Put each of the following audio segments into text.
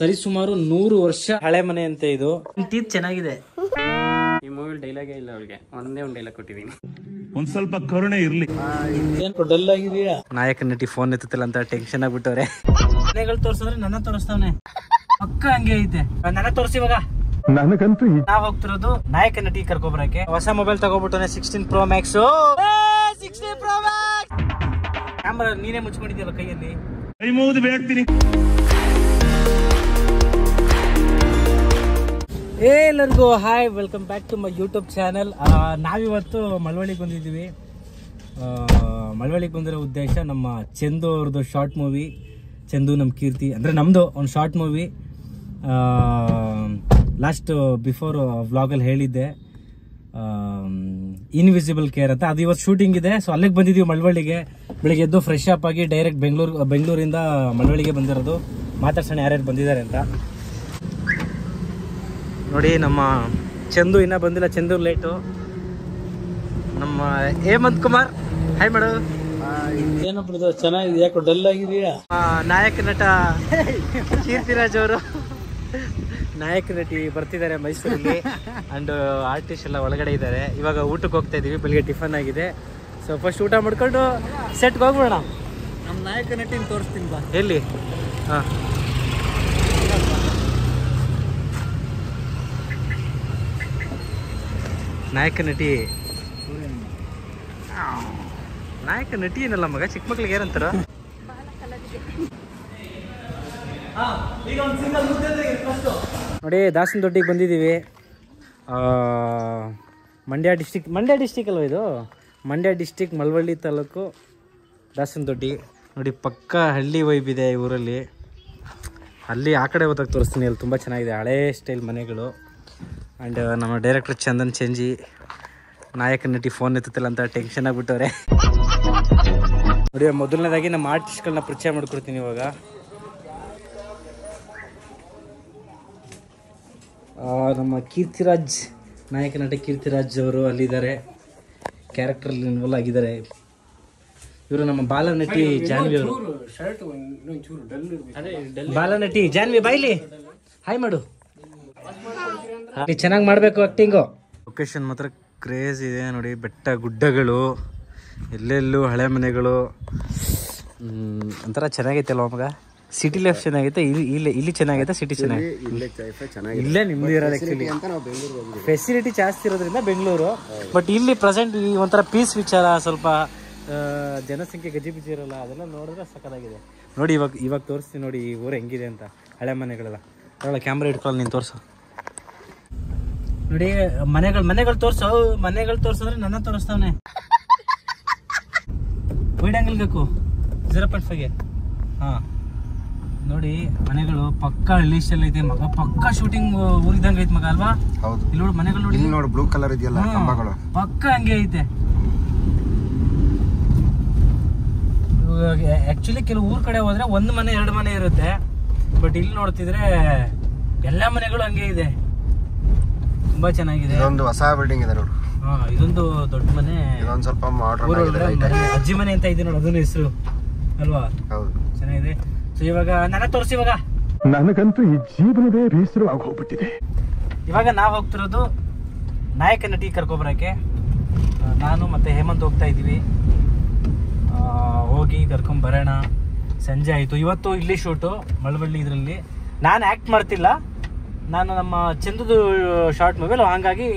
ಸರಿ ಸುಮಾರು 100 ವರ್ಷ ಹಳೆ ಮನೆ ಅಂತೆ ಇದು. ಟೀತ್ ಚೆನ್ನಾಗಿದೆ. ಈ ಮೂವಿ ಡೈಲಾಗೇ ಇಲ್ಲ ಅವಳಿಗೆ, ಒಂದೇ ಒಂದು ಡೈಲಾಗ್ ಕೊಟ್ಟಿದ್ದೀನಿ. ಒಂದ್ ಸ್ವಲ್ಪ ಕರುಣೆ ಇರ್ಲಿ. ಏನ್ ಡಲ್ ಆಗಿದೆಯಾ? ನಾಯಕ ನಟಿ ಫೋನ್ ಎತ್ತುತ್ತಿಲ್ಲ ಅಂತ ಟೆನ್ಷನ್ ಆಗ್ಬಿಟ್ಟವ್ರೆ. ಮನೆಗಳು ತೋರ್ಸಂದ್ರೆ ನನ್ನ ತೋರಿಸ್ತಾವನೆ, ಪಕ್ಕ ಹಂಗೆ ಐತೆ. ನನ್ನ ತೋರಿಸಿ ಇವಾಗ. ನನಗಂತೂ ನಾವ್ ಹೋಗ್ತಿರೋದು ನಾಯಕ ನಟಿ ಕರ್ಕೊಬರಕ್ಕೆ. ಹೊಸ ಮೊಬೈಲ್ ತಗೋಬಿಟ್ಟನೆ 16 Pro Max. 16 Pro Max camera ನೀನೇ ಮುಚ್ಕೊಂಡಿದ್ಯಲ್ಲ ಕೈಯಲ್ಲಿ. ಕೈ ಮುಗಿದು ಬೇಡ್ತೀನಿ. ಎಲ್ಲರಿಗೂ hi, welcome back to my YouTube channel. ನಾವಿವತ್ತು ಮಳವಳ್ಳಿಗೆ ಬಂದಿದ್ದೀವಿ. ಮಳವಳ್ಳಿಗೆ ಬಂದಿರೋ ಉದ್ದೇಶ ನಮ್ಮ ಚಂದು ಅವ್ರದ್ದು ಶಾರ್ಟ್ ಮೂವಿ. ಚಂದು ನಮ್ಮ ಕೀರ್ತಿ ಅಂದರೆ ನಮ್ಮದು ಒಂದು ಶಾರ್ಟ್ ಮೂವಿ. ಲಾಸ್ಟ್ ಬಿಫೋರ್ ವ್ಲಾಗಲ್ಲಿ ಹೇಳಿದ್ದೆ, ಇನ್ವಿಸಿಬಲ್ ಕೇರ್ ಅಂತ. ಅದು ಇವತ್ತು ಶೂಟಿಂಗ್ ಇದೆ. ಸೊ ಅಲ್ಲಿಗೆ ಬಂದಿದ್ದೀವಿ ಮಳವಳ್ಳಿಗೆ. ಬೆಳಿಗ್ಗೆ ಎದ್ದು ಫ್ರೆಶ್ ಅಪ್ ಆಗಿ ಡೈರೆಕ್ಟ್ ಬೆಂಗಳೂರಿಂದ ಮಳವಳ್ಳಿಗೆ ಬಂದಿರೋದು. ಮಾತಾಡ್ಸೋಣ ಯಾರ್ಯಾರು ಬಂದಿದ್ದಾರೆ ಅಂತ. ನೋಡಿ, ನಮ್ಮ ಚಂದು ಇನ್ನೂ ಬಂದಿಲ್ಲ. ಚಂದು ಲೇಟು. ನಮ್ಮ ಹೇಮಂತ್ ಕುಮಾರ್, ಹಾಯ್ ಮಾಡು. ಏನಪ್ಪ ಚೆನ್ನಾಗಿದೆ, ಯಾಕೋ ಡಲ್ ಆಗಿದೆಯಾ? ನಾಯಕ ನಟ ಕೀರ್ತಿರಾಜ್ ಅವರು, ನಾಯಕ ನಟಿ ಬರ್ತಿದ್ದಾರೆ ಮೈಸೂರಲ್ಲಿ. ಅಂಡ್ ಆರ್ಟಿಸ್ಟ್ ಎಲ್ಲ ಒಳಗಡೆ ಇದ್ದಾರೆ. ಇವಾಗ ಊಟಕ್ಕೆ ಹೋಗ್ತಾ ಇದೀವಿ. ಬೆಳಿಗ್ಗೆ ಟಿಫನ್ ಆಗಿದೆ. ಸೊ ಫಸ್ಟ್ ಊಟ ಮಾಡ್ಕೊಂಡು ಸೆಟ್ಗೆ ಹೋಗ್ಬೇಡ. ನಮ್ಮ ನಾಯಕ ನಟಿನ ತೋರಿಸ್ತೀನಿ ಬಾ. ಎಲ್ಲಿ? ಹಾಂ, ನಾಯಕ ನಟಿ. ನಾಯಕ ನಟಿ ಏನಲ್ಲ ಮಗ, ಚಿಕ್ಕ ಮಕ್ಳಿಗೆ ಏನಂತಾರ? ನೋಡಿ, ದಾಸನ ದೊಡ್ಡಿಗೆ ಬಂದಿದ್ದೀವಿ. ಮಂಡ್ಯ ಡಿಸ್ಟಿಕ್ ಅಲ್ವ ಇದು? ಮಂಡ್ಯ ಡಿಸ್ಟಿಕ್, ಮಳವಳ್ಳಿ ತಾಲೂಕು, ದಾಸನ ದೊಡ್ಡಿ. ನೋಡಿ, ಪಕ್ಕ ಹಳ್ಳಿ ವೈಬ್ ಇದೆ ಈ ಊರಲ್ಲಿ. ಅಲ್ಲಿ ಆ ಕಡೆ ಹೋದಾಗ ತೋರಿಸ್ತೀನಿ. ಅಲ್ಲಿ ತುಂಬ ಚೆನ್ನಾಗಿದೆ, ಹಳೇ ಸ್ಟೈಲ್ ಮನೆಗಳು. ಆ್ಯಂಡ್ ನಮ್ಮ ಡೈರೆಕ್ಟರ್ ಚಂದನ್ ಚೆಂಜಿ, ನಾಯಕ ನಟಿ ಫೋನ್ ಎತ್ತುತ್ತಿಲ್ಲ ಅಂತ ಟೆನ್ಷನ್ ಆಗಿಬಿಟ್ಟವ್ರೆ. ನೋಡಿ, ಮೊದಲನೇದಾಗಿ ನಮ್ಮ ಆರ್ಟಿಸ್ಟ್ಗಳನ್ನ ಪರಿಚಯ ಮಾಡ್ಕೊಡ್ತೀನಿ ಇವಾಗ. ನಮ್ಮ ಕೀರ್ತಿರಾಜ್, ನಾಯಕ ನಟ ಕೀರ್ತಿರಾಜ್ ಅವರು ಅಲ್ಲಿದ್ದಾರೆ, ಕ್ಯಾರೆಕ್ಟ್ರಲ್ಲಿ ಇನ್ವಾಲ್ವ್ ಆಗಿದ್ದಾರೆ. ಇವರು ನಮ್ಮ ಬಾಲನಟಿ ಜಾನ್ವಿ ಅವರು. ಬಾಲನಟಿ ಜಾನ್ವಿ, ಬಾಯ್ಲಿ ಹಾಯ್ ಮಾಡು. ಚೆನ್ನಾಗಿ ಮಾಡಬೇಕು ಆಕ್ಟಿಂಗು. ಲೊಕೇಶನ್ ಮಾತ್ರ ಕ್ರೇಜ್ ಇದೆ ನೋಡಿ. ಬೆಟ್ಟ ಗುಡ್ಡಗಳು, ಎಲ್ಲೆಲ್ಲೂ ಹಳೆ ಮನೆಗಳು. ಒಂಥರ ಚೆನ್ನಾಗೈತೆ ಅಲ್ವ ಮಗ? ಸಿಟಿ ಲೈಫ್ ಚೆನ್ನಾಗೈತೆ, ಇಲ್ಲಿ ಚೆನ್ನಾಗೈತೆ, ಸಿಟಿ ಚೆನ್ನಾಗೈತೆ. ಇಲ್ಲೇ ನಿಮ್ದು ಇರೋದು ಆ್ಯಕ್ಚುಲಿ. ಫೆಸಿಲಿಟಿ ಜಾಸ್ತಿ ಇರೋದ್ರಿಂದ ಬೆಂಗಳೂರು. ಬಟ್ ಇಲ್ಲಿ ಪ್ರೆಸೆಂಟ್ ಈ ಒಂಥರ ಪೀಸ್ ವಿಚಾರ, ಸ್ವಲ್ಪ ಜನಸಂಖ್ಯೆ ಗಜಿಬಿಜಿ ಇರಲ್ಲ. ಅದೆಲ್ಲ ನೋಡಿದ್ರೆ ಸಕ್ಕತ್ತಾಗಿದೆ. ನೋಡಿ, ಇವಾಗ ತೋರಿಸ್ತೀನಿ ನೋಡಿ ಈ ಊರು ಹೆಂಗಿದೆ ಅಂತ. ಹಳೆ ಮನೆಗಳೆಲ್ಲ ಅವಳ ಕ್ಯಾಮ್ರಾ ಇಟ್ಕೊಳ್ಳಿ, ನೀನು ತೋರಿಸು. ನೋಡಿ, ಮನೆಗಳು ತೋರ್ಸಂದ್ರೆ ನನ್ನ ತೋರಿಸ್ತಾವನೆ. ವೈಡ್ ಆಂಗಲ್ ಬೇಕು 0.5ಗೆ. ಹಾಂ, ನೋಡಿ ಮನೆಗಳು ಪಕ್ಕ ಹಳ್ಳಿ ಸ್ಟೈಲ್ ಐತೆ ಮಗ. ಪಕ್ಕ ಶೂಟಿಂಗ್ ಊರಿದಂಗೆ ಐತೆ ಮಗ ಅಲ್ವಾ? ಹೌದು. ಇಲ್ಲಿ ನೋಡಿ ಮನೆಗಳು, ನೋಡಿ ಇಲ್ಲಿ ನೋಡಿ ಬ್ಲೂ ಕಲರ್ ಇದೆಯಲ್ಲ ಕಂಬಗಳು, ಪಕ್ಕ ಹಂಗೆ ಐತೆ. ಆಕ್ಚುಲಿ ಕೆಲವು ಊರ್ ಕಡೆ ಹೋದ್ರೆ 1 ಮನೆ 2 ಮನೆ ಇರುತ್ತೆ. ಬಟ್ ಇಲ್ಲಿ ನೋಡ್ತಿದ್ರೆ ಎಲ್ಲಾ ಮನೆಗಳು ಹಂಗೆ ಇದೆ. ತುಂಬಾ ಚೆನ್ನಾಗಿದೆ. ಇದೊಂದು ಹೊಸ ಬಿಲ್ಡಿಂಗ್ ಇದೆ ನೋಡು. ಇದೊಂದು ದೊಡ್ಡ ಮನೆ. ಇದೊಂದು ಸ್ವಲ್ಪ ಮಾಡರ್ನ್ ಅಜ್ಜಿ ಮನೆ ಅಂತ ಇದೆ ನೋಡಿ, ಅದನ್ನ ಹೆಸರು ಅಲ್ವಾ? ಹೌದು, ಚೆನ್ನಾಗಿದೆ. ಸೊ ಇವಾಗ ನನ್ನ ತೋರಿಸಿ. ಇವಾಗ ನನಗಂತೂ ಈ ಜೀವನವೇ ಬೇಸರ ಆಗೋಗ್ಬಿಟ್ಟಿದೆ. ಇವಾಗ ನಾವು ಹೋಗ್ತಿರೋದು ನಾಯಕ ನಟಿ ಕರ್ಕೊಬರಕ್ಕೆ. ನಾನು ಮತ್ತೆ ಹೇಮಂತ್ ಹೋಗ್ತಾ ಇದ್ದೀವಿ. ಹೋಗಿ ಕರ್ಕೊಂಬರೋಣ. ಸಂಜೆ ಆಯಿತು. ಇವತ್ತು ಇಲ್ಲಿ ಶೂಟು ಮಳವಳ್ಳಿ. ಇದರಲ್ಲಿ ನಾನು ಆ್ಯಕ್ಟ್ ಮಾಡ್ತಿಲ್ಲ, ನಾನು ನಮ್ಮ ಚಂದುದು ಶಾರ್ಟ್ ಮೂವಿಲ್, ಹಾಗಾಗಿ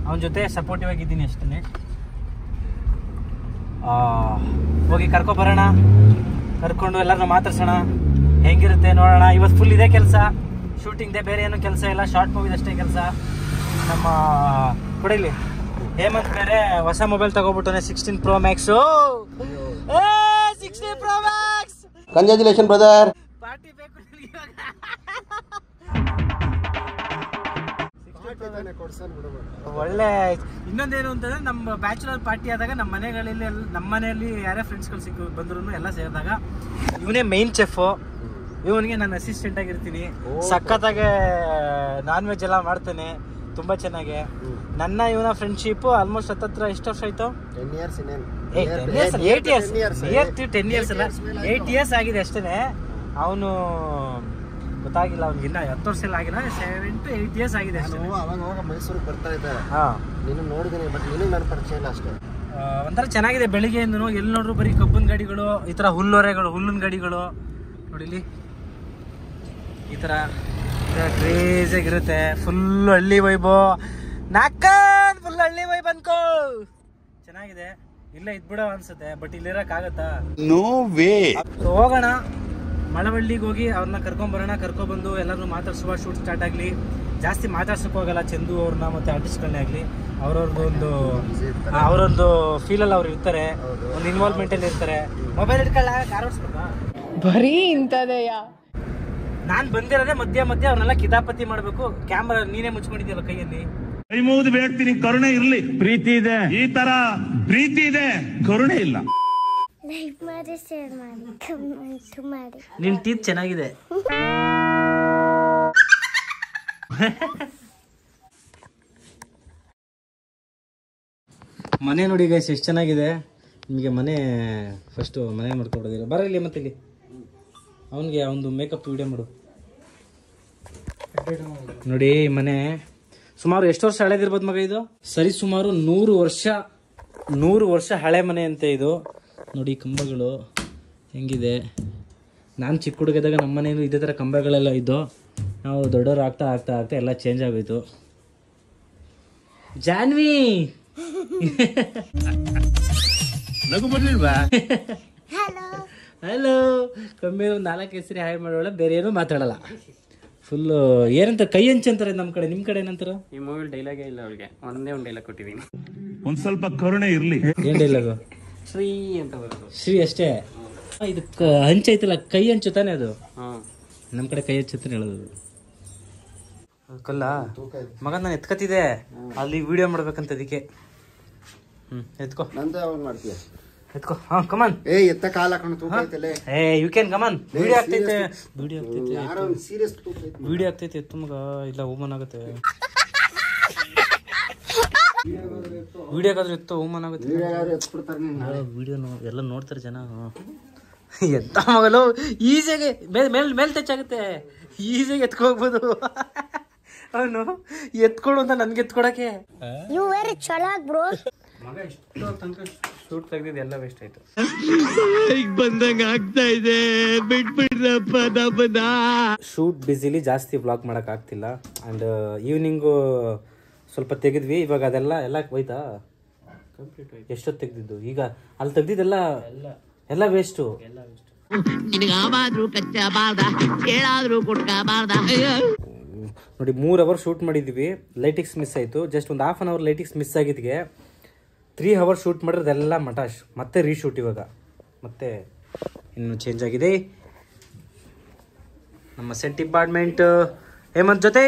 ಅವನ ಜೊತೆ ಸಪೋರ್ಟಿವ್ ಆಗಿದ್ದೀನಿ ಅಷ್ಟೇ. ಹೋಗಿ ಕರ್ಕೊಬರೋಣ, ಕರ್ಕೊಂಡು ಎಲ್ಲರನ್ನ ಮಾತಾಡ್ಸೋಣ, ಹೆಂಗಿರುತ್ತೆ ನೋಡೋಣ. ಇವತ್ತು ಫುಲ್ ಇದೆ ಕೆಲಸ, ಶೂಟಿಂಗ್ದೆ, ಬೇರೆ ಏನೂ ಕೆಲಸ ಇಲ್ಲ. ಶಾರ್ಟ್ ಮೂವಿದಷ್ಟೇ ಕೆಲಸ. ನಮ್ಮ ಕೊಡಿಲಿ ಹೇಮಂತ್ ಬೇರೆ ಹೊಸ ಮೊಬೈಲ್ ತಗೋಬಿಟ್ಟನೆ 16 Pro Max. 16 Pro Max. Congratulation brother. Party ಬೇಕು ಒಳ್ಳೆ. ಇನ್ನೊಂದೇನು ಅಂತಂದ್ರೆ, ನಮ್ಮ ಬ್ಯಾಚುಲರ್ ಪಾರ್ಟಿ ಆದಾಗ ನಮ್ಮ ಮನೆಯಲ್ಲಿ ಯಾರೇ ಫ್ರೆಂಡ್ಸ್ಗಳು ಬಂದ್ರು ಎಲ್ಲ ಸೇರಿದಾಗ ಇವನೇ ಮೈನ್ ಚೆಫ್. ಇವನಿಗೆ ನಾನು ಅಸಿಸ್ಟೆಂಟ್ ಆಗಿರ್ತೀನಿ. ಸಖತ್ತಾಗೆ ನಾನ್ ವೆಜ್ ಎಲ್ಲ ಮಾಡ್ತಾನೆ ತುಂಬಾ ಚೆನ್ನಾಗಿ. ನನ್ನ ಇವನ ಫ್ರೆಂಡ್ಶಿಪ್ ಆಲ್ಮೋಸ್ಟ್ ಹತ್ತತ್ರ ಎಷ್ಟು ವರ್ಷ ಆಯ್ತು? 8 years ಅಲ್ಲ, 8 years ಆಗಿದೆ ಅಷ್ಟೇ. ಅವನು ಗೊತ್ತಾಗಿಲ್ಲ ಅವ್ನಿಗೆ. ಇನ್ನ 10 ವರ್ಷ ಎಲ್ಲ ಆಗಿಲ್ಲ, 7 to 8 years ಆಗಿದೆ ಅಷ್ಟೇ. ಅವಾಗ ಮೈಸೂರಿಗೆ ಬರ್ತಾ ಇದ್ದಾರೆ. ಹಾಂ, ನೀನು ನೋಡಿದ್ದೀನಿ, ಬಟ್ ನಿನಗೆ ನನ್ನ ಪರಿಚಯ ಇಲ್ಲ ಅಷ್ಟೇ. ಒಂಥರ ಚೆನ್ನಾಗಿದೆ. ಬೆಳಿಗ್ಗೆಯಿಂದನು ಎಲ್ಲಿ ನೋಡ್ರು ಬರೀ ಕಬ್ಬಿನ ಗಾಡಿಗಳು, ಈ ಥರ ಹುಲ್ಲೊರೆಗಳು, ಹುಲ್ಲಿನ ಗಾಡಿಗಳು ನೋಡಿಲಿ. ಈ ಥರ ಕ್ರೇಜಿಯಾಗಿರುತ್ತೆ. ಫುಲ್ ಹಳ್ಳಿ ವೈಬು. ಫುಲ್ ಹಳ್ಳಿ ವೈಬ್ ಅನ್ಕೋ. ಚೆನ್ನಾಗಿದೆ. ಇಲ್ಲೇ ಇದ್ಬಿಡೋ ಅನ್ಸುತ್ತೆ, ಬಟ್ ಇಲ್ಲಿರಕ್ಕಾಗತ್ತಾ? No way. ಹೋಗೋಣ ಮಳವಳ್ಳಿಗೆ ಹೋಗಿ ಅವ್ರನ್ನ ಕರ್ಕೊಂಬರೋಣ. ಕರ್ಕೊಬಂದು ಎಲ್ಲರೂ ಮಾತಾಡ್ಸುವ. ಶೂಟ್ ಸ್ಟಾರ್ಟ್ ಆಗಲಿ. ಜಾಸ್ತಿ ಮಾತಾಡ್ಸೋಕೆ ಹೋಗಲ್ಲ ಚಂದು ಅವ್ರನ್ನ ಮತ್ತು ಆರ್ಟಿಸ್ಟ್ಗಳನ್ನೇ ಆಗಲಿ. ಅವರೊಂದು ಫೀಲಲ್ಲಿ ಅವ್ರು ಇರ್ತಾರೆ, ಒಂದು ಇನ್ವಾಲ್ವ್ಮೆಂಟಲ್ಲಿ ಇರ್ತಾರೆ. ಮೊಬೈಲ್ ಇಟ್ಕೊಳ್ಳ ಕಾರ್ ಓಡಿಸ್ಬೇಕಾ? ಬರೀ ಇಂಥದೆಯಾ? ನಾನು ಬಂದಿರೋದೇ ಮಧ್ಯ ಅವ್ರನ್ನೆಲ್ಲ ಕಿತಾಪತಿ ಮಾಡಬೇಕು. ಕ್ಯಾಮ್ರಾ ನೀನೇ ಮುಚ್ಕೊಂಡಿದ್ಯಲ್ಲ ಕೈಯಲ್ಲಿ. ಕೈ ಮುಗಿದು ಬೇಡ್ತೀನಿ, ಕರುಣೆ ಇರ್ಲಿ. ಪ್ರೀತಿ ಇದೆ, ಈ ತರ ಪ್ರೀತಿ ಇದೆ, ಕರುಣೆ ಇಲ್ಲ. ಲೈಕ್ ಮಾಡಿ, ಶೇರ್ ಮಾಡಿ, ಕಮೆಂಟ್ ಮಾಡಿ. ನಿನ್ ಟೀತ್ ಚೆನ್ನಾಗಿದೆ. ಮನೆ ನೋಡಿ ಗೈಸ್ ಎಷ್ಟು ಚೆನ್ನಾಗಿದೆ. ನಿಮಗೆ ಮನೆ ಫಸ್ಟು ಮನೆ ಮಾಡ್ಕೊಡೋದಿಲ್ಲ. ಬರಲಿ ಮತ್ತೆ ಇಲ್ಲಿ ಅವನಿಗೆ ಒಂದು ಮೇಕಪ್ ವಿಡಿಯೋ ಮಾಡು. ನೋಡಿ ಮನೆ ಸುಮಾರು ಎಷ್ಟು ವರ್ಷ ಹಳೇದಿರ್ಬೋದು ಮಗ ಇದು? ಸರಿ ಸುಮಾರು 100 ವರ್ಷ ಹಳೆ ಮನೆ ಅಂತೆ ಇದು. ನೋಡಿ ಕಂಬಗಳು ಹೆಂಗಿದೆ. ನಾನು ಚಿಕ್ಕ ಹುಡುಗದಾಗ ನಮ್ಮ ಮನೆಯಲ್ಲೂ ಇದೇ ಥರ ಕಂಬಗಳೆಲ್ಲ ಇದ್ದು. ನಾವು ದೊಡ್ಡವರು ಆಗ್ತಾ ಆಗ್ತಾ ಆಗ್ತಾ ಎಲ್ಲ ಚೇಂಜ್ ಆಗೋಯ್ತು. ಜಾನ್ವಿ ನಗು ಬರ್ಲಿಲ್ವಾ? ಹಲೋ. ಕಮ್ಮಿ ಒಂದು 4 ಹೆಸರು ಹಾಯ್ ಮಾಡೋಳ, ಬೇರೆ ಏನೂ ಮಾತಾಡಲ್ಲ. ಫುಲ್ಲು ಏನಂತ ಕೈ ಹಂಚು ಅಂತಾರೆ ನಮ್ಮ ಕಡೆ. ನಿಮ್ಮ ಕಡೆ ಏನಂತಾರ? ಈ ಮೂವಿ ಡೈಲಾಗೇ ಇಲ್ಲ ಅವ್ರಿಗೆ, ಒಂದೇ ಒಂದು ಡೈಲಾಗ್ ಕೊಟ್ಟಿದ್ದೀನಿ. ಒಂದ್ ಸ್ವಲ್ಪ ಕರುಣೆ ಇರ್ಲಿ. ಏನ್ ಡೈಲಾಗು? ಶ್ರೀ ಅಂತ ಬರೋದು. ಶ್ರೀ ಅಷ್ಟೇ. ಇದಕ್ಕೆ ಹಂಚೈತಲ್ಲ, ಕೈ ಹಂಚು ತಾನೆ ಅದು. ಹಾಂ, ನಮ್ಮ ಕಡೆ ಕೈ ಹಂಚು ಅಂತಾನೆ ಹೇಳೋದು. ಕಲ್ಲ ಮಗ ನಾನು ಎತ್ಕತ್ತಿದೆ ಅಲ್ಲಿ ವಿಡಿಯೋ ಮಾಡ್ಬೇಕಂತ ಅದಕ್ಕೆ. ಎತ್ಕೋ. ನಂದು ಯಾವಾಗ ಮಾಡ್ತೀಯ? ಎತ್ಕೋ. ಕಮಾನ್. ಎತ್ತ ಕಾಲ ಹಾಕೊಂಡು ತೂಕ ಐತಲೆ. You can come on. ವಿಡಿಯೋ ಆಗ್ತೈತೆ. ಯಾರೋ ಒಂದು ಸೀರಿಯಸ್ ತೂಕ ಐತೆ. ವಿಡಿಯೋ ಆಗ್ತೈತೆ. ಎತ್ತು ಮಗ, ಇಲ್ಲ ಅವಮಾನ ಆಗುತ್ತೆ. ವಿಡಿಯೋ ಆಗಾದ್ರೆ ಎತ್ತು ಅವಮಾನ ಆಗುತ್ತೆ. ವಿಡಿಯೋ ಎಲ್ಲ ನೋಡ್ತಾರೆ ಜನ. ಎಂತ ಮಗಲು ಈಸಿಯಾಗಿ ಮೇಲ್ ಟಚ್ ಆಗುತ್ತೆ. ಈಸಿಯಾಗಿ ಎತ್ಕೋಗ್ಬೋದು. ಅವನು ಎತ್ಕೊಡು ಅಂತ ನನ್ಗೆ ಎತ್ಕೊಡಕ್ಕೆ. ಯು ವೆರಿ ಚಲಾಕ್ ಬ್ರೋ. ಮಗ ಇಷ್ಟು ತನಕ ಶೂಟ್ ತೆಗ್ದಿದ್ದು ಎಲ್ಲ ವೇಸ್ಟ್ ಆಯ್ತು. ಬಂದಂಗ ಆಗ್ತಾ ಇದೆ, ಬಿಟ್ಬಿಡ್ರಪ್ಪ. ಶೂಟ್ ಬಿಸಿಲಿ ಜಾಸ್ತಿ ವ್ಲಾಗ್ ಮಾಡಕ್ ಆಗ್ತಿಲ್ಲ. ಅಂಡ್ ಈವ್ನಿಂಗು ಸ್ವಲ್ಪ ತೆಗೆದ್ವಿ. ಇವಾಗ ಅದೆಲ್ಲ ಹೋಯ್ತಾ? ಎಷ್ಟೊತ್ತು ತೆಗ್ದಿದ್ದು? ಈಗ ಅಲ್ಲಿ ತೆಗ್ದಿದ್ದೆಲ್ಲ ಎಲ್ಲ ವೇಸ್ಟು. ನೋಡಿ 3 hours ಶೂಟ್ ಮಾಡಿದ್ವಿ. ಲೈಟಿಕ್ಸ್ ಮಿಸ್ ಆಯ್ತು. ಜಸ್ಟ್ ಒಂದು 1/2 hour ಲೈಟಿಕ್ಸ್ ಮಿಸ್ ಆಗಿದ್ಗೆ 3 hours ಶೂಟ್ ಮಾಡಿರೋದೆಲ್ಲ ಮಟಾಶ್. ಮತ್ತೆ ರೀಶೂಟ್ ಇವಾಗ ಮತ್ತೆ ಇನ್ನು ಚೇಂಜ್ ಆಗಿದೆ. ನಮ್ಮ ಸೆಟ್ ಡಿಪಾರ್ಟ್ಮೆಂಟ್ ಹೇಮಂತ್ ಜೊತೆ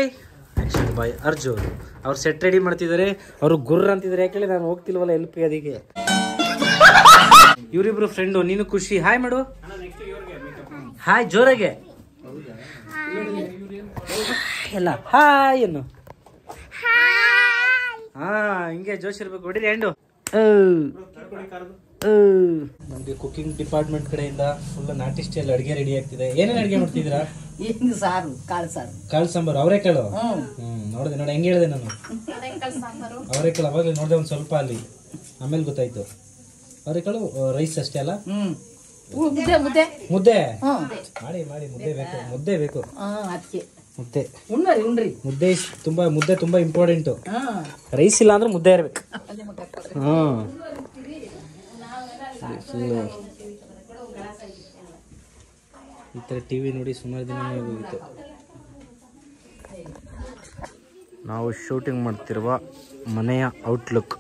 ಆ್ಯಕ್ಷನ್ ಬಾಯ್ ಅರ್ಜುನ್ ಅವ್ರು ಸೆಟ್ ರೆಡಿ ಮಾಡ್ತಿದ್ದಾರೆ. ಅವರು ಗುರ್ರ ಅಂತಿದ್ದಾರೆ. ಯಾಕೆ ನಾನು ಹೋಗ್ತಿಲ್ವಲ್ಲ ಎಲ್ಪ್ ಅದಕ್ಕೆ. ಇವರಿಬ್ರು ಫ್ರೆಂಡು. ನೀನು ಖುಷಿ ಹಾಯ್ ಮಾಡು. ಹಾಯ್ ಜೋರಾಗೆ ಎಲ್ಲ ಹಾಯ್ ಅನ್ನು. ಹಾ ಹಿಂಗೆ ಜೋಶ್ ಇರ್ಬೇಕು. ಹೊಡಿರಿ ಹ್ಯಾಂಡು. ನಮ್ಗೆ ಕುಕಿಂಗ್ ಡಿಪಾರ್ಟ್ಮೆಂಟ್ ಕಡೆಯಿಂದ ಫುಲ್ ನಾಟಿ ಸ್ಟೈಲ್ ಅಡುಗೆ ರೆಡಿ ಆಗ್ತಿದೆ. ಏನೇನು ಅಡುಗೆ ಮಾಡ್ತಿದ್ದೀರಾ? ಸಾರು, ಕಾಳು ಸಾರು, ಕಾಳು ಸಾಂಬಾರು, ಅವರೆಕಾಳು. ನೋಡಿದೆ ನೋಡಿ ಹೆಂಗೆ ಹೇಳಿದೆ ನಾನು. ಅವರೆಕಾಳು ಅವಾಗಲೇ ನೋಡಿದೆ ಒಂದು ಸ್ವಲ್ಪ ಅಲ್ಲಿ, ಆಮೇಲೆ ಗೊತ್ತಾಯ್ತು. ಅವರೆಕಾಳು ರೈಸ್ ಅಷ್ಟೇ ಅಲ್ಲ? ಮುದ್ದೆ ಮುದ್ದೆ ಮಾಡಿ ಮುದ್ದೆ ಬೇಕು. ಮುದ್ದೆ ಬೇಕು. ಮುದ್ದೆ ಮುದ್ದೆ ತುಂಬಾ ಇಂಪಾರ್ಟೆಂಟು. ರೈಸ್ ಇಲ್ಲ ಅಂದ್ರೆ ಮುದ್ದೆ ಇರ್ಬೇಕು. ಈ ಥರ ಟಿವಿ ನೋಡಿ ಸುಮಾರು ದಿನ ಹೋಗಿತ್ತು. ನಾವು ಶೂಟಿಂಗ್ ಮಾಡ್ತಿರುವ ಮನೆಯ ಔಟ್ಲುಕ್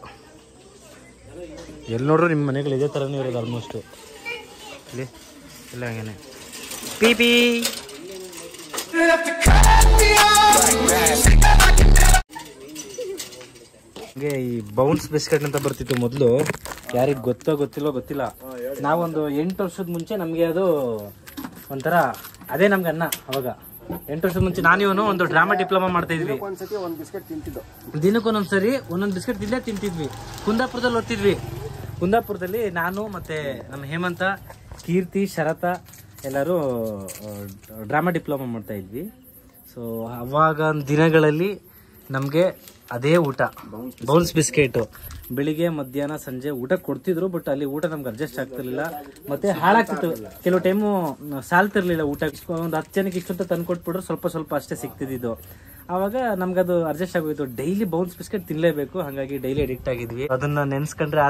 ಎಲ್ಲಿ ನೋಡ್ರು ನಿಮ್ಮ ಮನೆಗಳು ಇದೇ ಥರನೇ ಇರೋದು ಆಲ್ಮೋಸ್ಟು. ಇಲ್ಲಿ ಇಲ್ಲ ಹಂಗೇನೆ ಪಿ ಪಿ ಹಂಗೆ ಈ ಬೌನ್ಸ್ ಬಿಸ್ಕೆಟ್ ಅಂತ ಬರ್ತಿತ್ತು ಮೊದಲು. ಯಾರಿಗೆ ಗೊತ್ತಿಲ್ಲ. ನಾವೊಂದು 8 ವರ್ಷದ ಮುಂಚೆ ನಮಗೆ ಅದು ಒಂಥರ ಅದೇ ನಮ್ಗೆ ಅನ್ನ. ಅವಾಗ 8 ವರ್ಷದ ಮುಂಚೆ ನಾನಿವನು ಒಂದು ಡ್ರಾಮಾ ಡಿಪ್ಲೊಮಾ ಮಾಡ್ತಾ ಇದ್ವಿ. ದಿನಕ್ಕೊಂದೊಂದ್ಸರಿ ಒಂದೊಂದು ಬಿಸ್ಕೆಟ್ ತಿಂತಿದ್ವಿ. ಕುಂದಾಪುರದಲ್ಲಿ ಓದ್ತಿದ್ವಿ. ಕುಂದಾಪುರದಲ್ಲಿ ನಾನು ಮತ್ತೆ ನಮ್ಮ ಹೇಮಂತ, ಕೀರ್ತಿ, ಶರತ ಎಲ್ಲರೂ ಡ್ರಾಮಾ ಡಿಪ್ಲೊಮಾ ಮಾಡ್ತಾ ಇದ್ವಿ. ಸೊ ಅವಾಗ ದಿನಗಳಲ್ಲಿ ನಮಗೆ ಅದೇ ಊಟ, ಬೌನ್ಸ್ ಬಿಸ್ಕೆಟು ಬೆಳಿಗ್ಗೆ ಮಧ್ಯಾಹ್ನ ಸಂಜೆ ಊಟ ಕೊಡ್ತಿದ್ರು. ಬಟ್ ಅಲ್ಲಿ ಊಟ ನಮ್ಗೆ ಅಡ್ಜಸ್ಟ್ ಆಗ್ತಿರ್ಲಿಲ್ಲ, ಮತ್ತೆ ಹಾಳಾಗ್ತಿತ್ತು. ಕೆಲವು ಟೈಮು ಸಾಲ್ತಿರ್ಲಿಲ್ಲ ಊಟ. ಒಂದು 10 ಜನಕ್ಕೆ ಇಷ್ಟೊತ್ತ ತಂದು ಕೊಟ್ಬಿಟ್ರೆ ಸ್ವಲ್ಪ ಸ್ವಲ್ಪ ಅಷ್ಟೇ ಸಿಗ್ತಿದ್ದು. ಆವಾಗ ನಮ್ಗದು ಅಡ್ಜಸ್ಟ್ ಆಗೋಯ್ತು. ಡೈಲಿ ಬೌನ್ಸ್ ಬಿಸ್ಕೆಟ್ ತಿನ್ಲೇಬೇಕು, ಹಾಗಾಗಿ ಡೈಲಿ ಅಡಿಕ್ಟ್ ಆಗಿದ್ವಿ. ಅದನ್ನ ನೆನ್ಸ್ಕೊಂಡ್ರೆ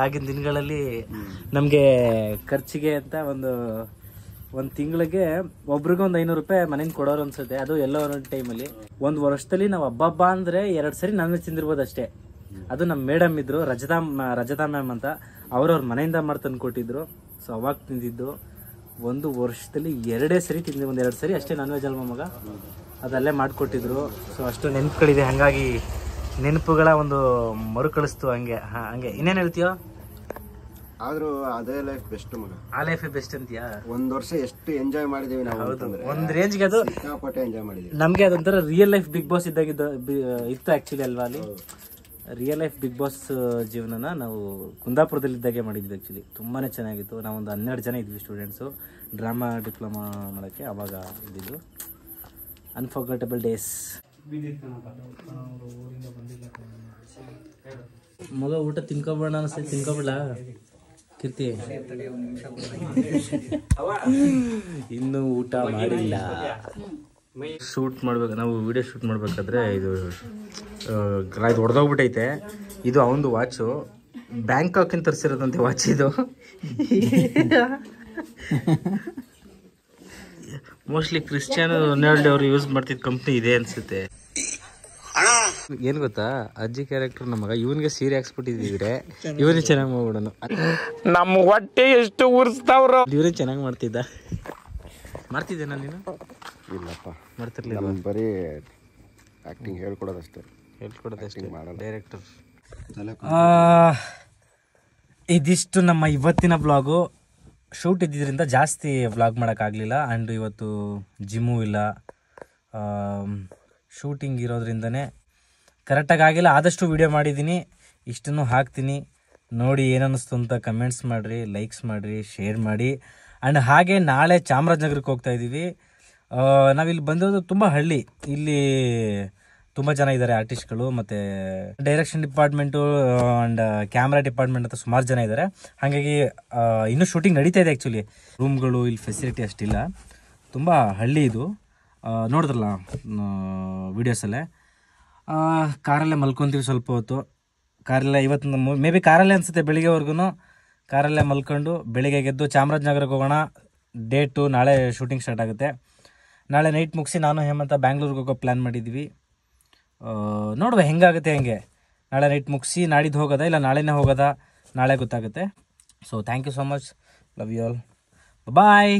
ಆಗಿನ ದಿನಗಳಲ್ಲಿ ನಮ್ಗೆ ಖರ್ಚಿಗೆ ಅಂತ ಒಂದು ತಿಂಗಳಿಗೆ ಒಬ್ರಿಗೆ ಒಂದು 500 ರೂಪಾಯಿ ಮನೆಯಿಂದ ಕೊಡೋರು ಅನ್ಸುತ್ತೆ. ಅದು ಎಲ್ಲೋ ಒಂದೊಂದು ಟೈಮಲ್ಲಿ. ಒಂದು ವರ್ಷದಲ್ಲಿ ನಾವು ಹಬ್ಬ ಅಂದ್ರೆ 2 ಸರಿ ನಾನ್ ವೆಜ್ ತಿಂದಿರ್ಬೋದು ಅಷ್ಟೇ. ಅದು ನಮ್ಮ ಮೇಡಮ್ ಇದ್ರು, ರಜತಾ ಮ್ಯಾಮ್ ಅಂತ, ಅವ್ರವ್ರ ಮನೆಯಿಂದ ಮಾಡ್ತಂದು ಕೊಟ್ಟಿದ್ರು. ಸೊ ಅವಾಗ ತಿಂದಿದ್ದು. ಒಂದು ವರ್ಷದಲ್ಲಿ 2 ಸರಿ ತಿಂದಿದ್ದು, 2 ಸರಿ ಅಷ್ಟೇ ನಾನ್ ವೆಜ್ ಅಲ್ವ ಮಗ, ಅದಲ್ಲೇ ಮಾಡಿಕೊಟ್ಟಿದ್ರು. ಸೊ ಅಷ್ಟು ನೆನಪುಗಳಿದೆ, ಹಾಗಾಗಿ ನೆನಪುಗಳ ಒಂದು ಮರುಕಳಿಸ್ತು. ಹಂಗೆ ಇನ್ನೇನು ಹೇಳ್ತೀಯೋ? ಆದ್ರೂ ಅದೇ ಲೈಫ್ ಬೆಸ್ಟ್ ಮಗ. ಆ ಲೈಫ್ ಬೆಸ್ಟ್ ಅಂತೀಯಾ? 1 ವರ್ಷ ಎಷ್ಟು ಎಂಜಾಯ್ ಮಾಡಿದೀವಿ ನಾವು. ಒಂದ್ ರೇಂಜ್ಗೆ ಅದು ಸಿಕ್ಕಾಪಟ್ಟೆ ಎಂಜಾಯ್ ಮಾಡಿದೀವಿ. ನಮ್ಗೆ ಅದೊಂಥರ ರಿಯಲ್ ಲೈಫ್ ಬಿಗ್ ಬಾಸ್ ಇತ್ತು ಆಕ್ಚುಲಿ ಅಲ್ವಾ. ಅಲ್ಲಿ ರಿಯಲ್ ಲೈಫ್ ಬಿಗ್ ಬಾಸ್ ಜೀವನನ ನಾವು ಕುಂದಾಪುರದಲ್ಲಿ ಇದ್ದಾಗೆ ಮಾಡಿದ್ವಿ. ಆಕ್ಚುಲಿ ತುಂಬಾನೇ ಚೆನ್ನಾಗಿತ್ತು. ನಾವೊಂದು 12 ಜನ ಇದ್ವಿ ಸ್ಟೂಡೆಂಟ್ಸು ಡ್ರಾಮಾ ಡಿಪ್ಲೊಮಾ ಮಾಡೋಕ್ಕೆ. ಅವಾಗ ಇದ್ದಿದ್ದು ಅನ್ಫರ್ಗೆಟಬಲ್ ಡೇಸ್. ಮಗ ಊಟ ತಿನ್ಕೊಬೇಡ ಅನ್ಸೈತೆ, ತಿನ್ಕೊಬೇಡ ಕೀರ್ತಿ. ಇನ್ನು ಊಟ ಮಾಡಿಲ್ಲ. ಶೂಟ್ ಮಾಡ್ಬೇಕು, ನಾವು ವಿಡಿಯೋ ಶೂಟ್ ಮಾಡ್ಬೇಕಾದ್ರೆ ಇದು ಹೊಡೆದೋಗ್ಬಿಟ್ಟೈತೆ. ಇದು ಅವನದು ವಾಚು, ಬ್ಯಾಂಕಾಕಿಂದ ತರಿಸಿರೋದಂತೆ ವಾಚ್ ಇದು. ಮೋಸ್ಟ್ಲಿ ಕ್ರಿಸ್ಟಿಯಾನೋ ರೊನಾಲ್ಡೋ ಅವರು ಯೂಸ್ ಮಾಡ್ತಿದ್ದ ಕಂಪ್ನಿ ಇದೆ ಅನ್ಸುತ್ತೆ. ಏನ್ ಗೊತ್ತಾ, ಅಜ್ಜಿ ಕ್ಯಾರೆಕ್ಟರ್ ನಮ್ಮ ಮಗ, ಇವನ್ಗೆ ಸೀರೆ ಹಾಕ್ಸ್ಬಿಟ್ಟಿದ್ರೆ ಇವನೇ ಚೆನ್ನಾಗಿ ಮಾಡ್ಬಿಡೋನು. ನಮ್ಮ ಹೊಟ್ಟೆ ಎಷ್ಟು ಉರ್ಸ್ತಾವ್ರು. ಇವರೇ ಚೆನ್ನಾಗಿ ಮಾಡ್ತಿದ್ದೆ ನಾನು. ನೀನು ಇಲ್ಲಪ್ಪ ಮಾಡ್ತಿರ್ಲಿಲ್ಲ, ಬರೀ ಆಕ್ಟಿಂಗ್ ಹೇಳ್ಕೊಡೋದಷ್ಟೇ. ಡೈರೆಕ್ಟರ್. ಇದಿಷ್ಟು ನಮ್ಮ ಇವತ್ತಿನ ಬ್ಲಾಗು. ಶೂಟ್ ಇದ್ದಿದ್ದರಿಂದ ಜಾಸ್ತಿ ವ್ಲಾಗ್ ಮಾಡೋಕ್ಕಾಗಲಿಲ್ಲ. ಆ್ಯಂಡ್ ಇವತ್ತು ಜಿಮ್ಮು ಇಲ್ಲ, ಶೂಟಿಂಗ್ ಇರೋದ್ರಿಂದನೇ ಕರೆಕ್ಟಾಗಿ ಆಗಿಲ್ಲ. ಆದಷ್ಟು ವಿಡಿಯೋ ಮಾಡಿದ್ದೀನಿ, ಇಷ್ಟನ್ನು ಹಾಕ್ತೀನಿ. ನೋಡಿ ಏನನ್ನಿಸ್ತು ಅಂತ ಕಮೆಂಟ್ಸ್ ಮಾಡಿರಿ, ಲೈಕ್ಸ್ ಮಾಡಿರಿ, ಶೇರ್ ಮಾಡಿ. ಆ್ಯಂಡ್ ಹಾಗೆ ನಾಳೆ ಚಾಮರಾಜನಗರಕ್ಕೆ ಹೋಗ್ತಾ ಇದ್ದೀವಿ. ನಾವಿಲ್ಲಿ ಬಂದಿರೋದು ತುಂಬ ಹಳ್ಳಿ. ಇಲ್ಲಿ ತುಂಬ ಜನ ಇದ್ದಾರೆ ಆರ್ಟಿಸ್ಟ್ಗಳು, ಮತ್ತು direction department and camera department ಅಂತ ಸುಮಾರು ಜನ ಇದ್ದಾರೆ. ಹಾಗಾಗಿ ಇನ್ನೂ ಶೂಟಿಂಗ್ ನಡೀತಾ ಇದೆ. ಆ್ಯಕ್ಚುಲಿ ರೂಮ್ಗಳು ಇಲ್ಲಿ ಫೆಸಿಲಿಟಿ ಅಷ್ಟಿಲ್ಲ, ತುಂಬ ಹಳ್ಳಿ ಇದು. ನೋಡಿದ್ರಲ್ಲ ವೀಡಿಯೋಸಲ್ಲೇ. ಕಾರಲ್ಲೇ ಮಲ್ಕೊತೀವಿ ಸ್ವಲ್ಪ ಹೊತ್ತು. ಕಾರಲ್ಲೇ ಇವತ್ತು ಮೇ ಬಿ ಕಾರಲ್ಲೇ ಅನಿಸುತ್ತೆ ಬೆಳಿಗ್ಗೆವರೆಗೂ. ಕಾರಲ್ಲೇ ಮಲ್ಕೊಂಡು ಬೆಳಿಗ್ಗೆ ಎದ್ದು ಚಾಮರಾಜನಗರಕ್ಕೆ ಹೋಗೋಣ. ಡೇಟು ನಾಳೆ ಶೂಟಿಂಗ್ ಸ್ಟಾರ್ಟ್ ಆಗುತ್ತೆ. ನಾಳೆ ನೈಟ್ ಮುಗಿಸಿ ನಾನು ಹೇಮಂತ ಬ್ಯಾಂಗ್ಳೂರಿಗೆ ಹೋಗೋ ಪ್ಲ್ಯಾನ್ ಮಾಡಿದ್ವಿ. ನೋಡುವ ಹೆಂಗಾಗುತ್ತೆ ಹೆಂಗೆ. ನಾಳೆ ನೈಟ್ ಮುಗಿಸಿ ನಾಡಿದ್ದು ಹೋಗೋದಾ ಇಲ್ಲ ನಾಳೆನೇ ಹೋಗೋದಾ, ನಾಳೆ ಗೊತ್ತಾಗುತ್ತೆ. So thank you so much, love you all, bye.